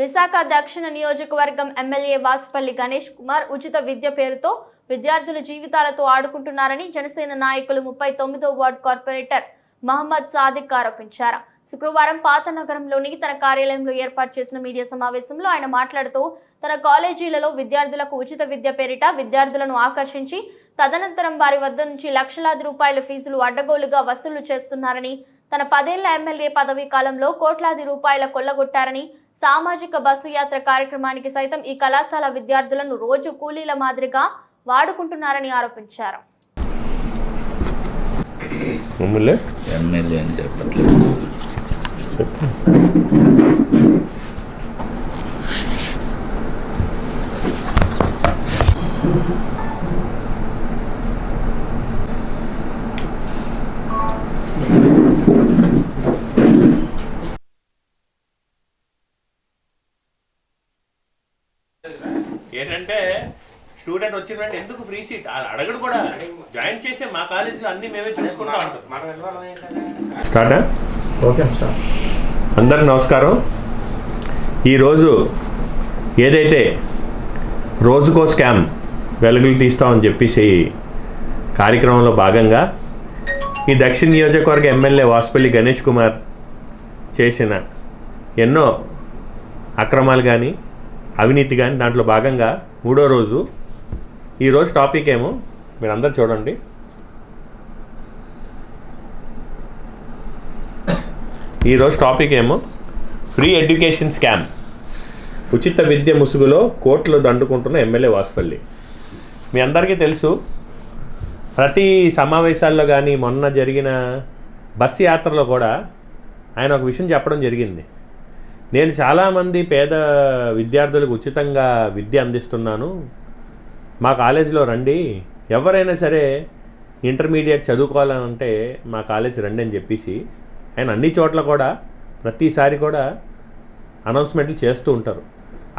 విశాఖ దక్షిణ నియోజకవర్గం ఎమ్మెల్యే వాసుపల్లి గణేష్ కుమార్ ఉచిత విద్య పేరుతో విద్యార్థుల జీవితాలతో ఆడుకుంటున్నారని జనసేన నాయకులు 39వ వార్డు కార్పొరేటర్ మహమ్మద్ సాదిక్ ఆరోపించారు. శుక్రవారం పాత నగరంలోని తన కార్యాలయంలో ఏర్పాటు చేసిన మీడియా సమావేశంలో ఆయన మాట్లాడుతూ తన కాలేజీలలో విద్యార్థులకు ఉచిత విద్య పేరిట విద్యార్థులను ఆకర్షించి తదనంతరం వారి వద్ద నుంచి లక్షలాది రూపాయల ఫీజులు అడ్డగోలుగా వసూలు చేస్తున్నారని, తన 10 ఏళ్ల ఎమ్మెల్యే పదవీ కాలంలో కోట్లాది రూపాయల కొల్లగొట్టారని, సామాజిక బస్సు యాత్ర కార్యక్రమానికి సైతం ఈ కళాశాల విద్యార్థులను రోజు కూలీల మాదిరిగా వాడుకుంటున్నారని ఆరోపించారు. ఏంటంటే స్టూడెంట్ వచ్చిందంటే ఎందుకు ఫ్రీ సీట్ అడగడు కూడా, జాయిన్ చేసే మా కాలేజీలో అన్ని మేమే చూసుకుంటా ఉంటాం. స్టార్టా? ఓకే, అందరికి నమస్కారం. ఈరోజు ఏదైతే రోజుకో స్కామ్ వెలుగులు తీస్తామని చెప్పేసి కార్యక్రమంలో భాగంగా ఈ దక్షిణ నియోజకవర్గ ఎమ్మెల్యే వాసుపల్లి గణేష్ కుమార్ చేసిన ఎన్నో అక్రమాలు కానీ అవినీతి కానీ దాంట్లో భాగంగా 3వ రోజు ఈరోజు టాపిక్ ఏమో మీరు అందరు చూడండి. ఈరోజు టాపిక్ ఏమో ఫ్రీ ఎడ్యుకేషన్ స్కామ్, ఉచిత విద్య ముసుగులో కోట్లు దండుకుంటున్న ఎమ్మెల్యే వాసుపల్లి. మీ అందరికీ తెలుసు, ప్రతి సమావేశాల్లో కానీ మొన్న జరిగిన బస్సు యాత్రలో కూడా ఆయన ఒక విషయం చెప్పడం జరిగింది. నేను చాలామంది పేద విద్యార్థులకు ఉచితంగా విద్య అందిస్తున్నాను, మా కాలేజీలో రండి, ఎవరైనా సరే ఇంటర్మీడియట్ చదువుకోవాలంటే మా కాలేజీ రండి అని చెప్పేసి ఆయన అన్ని చోట్ల కూడా ప్రతిసారి కూడా అనౌన్స్మెంట్లు చేస్తూ ఉంటారు.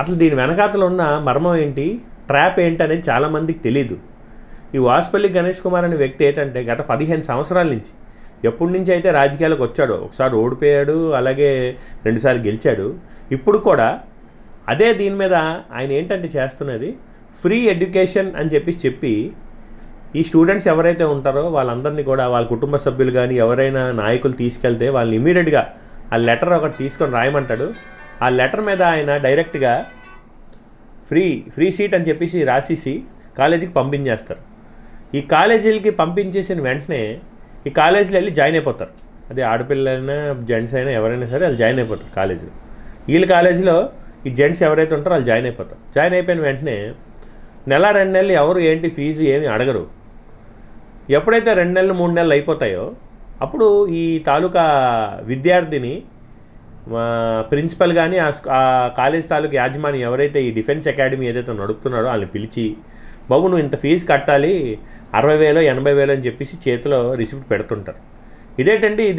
అసలు దీని వెనకాతలు ఉన్న మర్మం ఏంటి, ట్రాప్ ఏంటి అనేది చాలామందికి తెలీదు. ఈ వాసుపల్లి గణేష్ కుమార్ అనే వ్యక్తి ఏంటంటే గత 15 సంవత్సరాల నుంచి, ఎప్పటి నుంచి అయితే రాజకీయాలకు వచ్చాడో, ఒకసారి ఓడిపోయాడు, అలాగే 2 సార్లు గెలిచాడు, ఇప్పుడు కూడా అదే దీని మీద ఆయన ఏంటంటే చేస్తున్నది ఫ్రీ ఎడ్యుకేషన్ అని చెప్పి ఈ స్టూడెంట్స్ ఎవరైతే ఉంటారో వాళ్ళందరినీ కూడా వాళ్ళ కుటుంబ సభ్యులు కానీ ఎవరైనా నాయకులు తీసుకెళ్తే వాళ్ళని ఇమీడియట్గా ఆ లెటర్ ఒకటి తీసుకొని రాయమంటాడు. ఆ లెటర్ మీద ఆయన డైరెక్ట్గా ఫ్రీ సీట్ అని చెప్పేసి రాసేసి కాలేజీకి పంపించేస్తారు. ఈ కాలేజీలకి పంపించేసిన వెంటనే ఈ కాలేజీలో వెళ్ళి జాయిన్ అయిపోతారు. అదే ఆడపిల్లైనా జెంట్స్ అయినా ఎవరైనా సరే వాళ్ళు జాయిన్ అయిపోతారు కాలేజీలో. వీళ్ళ కాలేజీలో ఈ జెంట్స్ ఎవరైతే ఉంటారో వాళ్ళు జాయిన్ అయిపోతారు. జాయిన్ అయిపోయిన వెంటనే 1-2 నెలలు ఎవరు ఏంటి ఫీజు ఏమి అడగరు. ఎప్పుడైతే 2 నెలలు 3 నెలలు అయిపోతాయో అప్పుడు ఈ తాలూకా విద్యార్థిని ప్రిన్సిపల్ కానీ ఆ కాలేజ్ తాలూకా యాజమాని ఎవరైతే ఈ డిఫెన్స్ అకాడమీ ఏదైతే నడుపుతున్నారో వాళ్ళని పిలిచి, బాబు నువ్వు ఇంత ఫీజు కట్టాలి, 60,000 80,000 అని చెప్పేసి చేతిలో రిసిప్ట్ పెడుతుంటారు. ఇదేంటంటే ఇది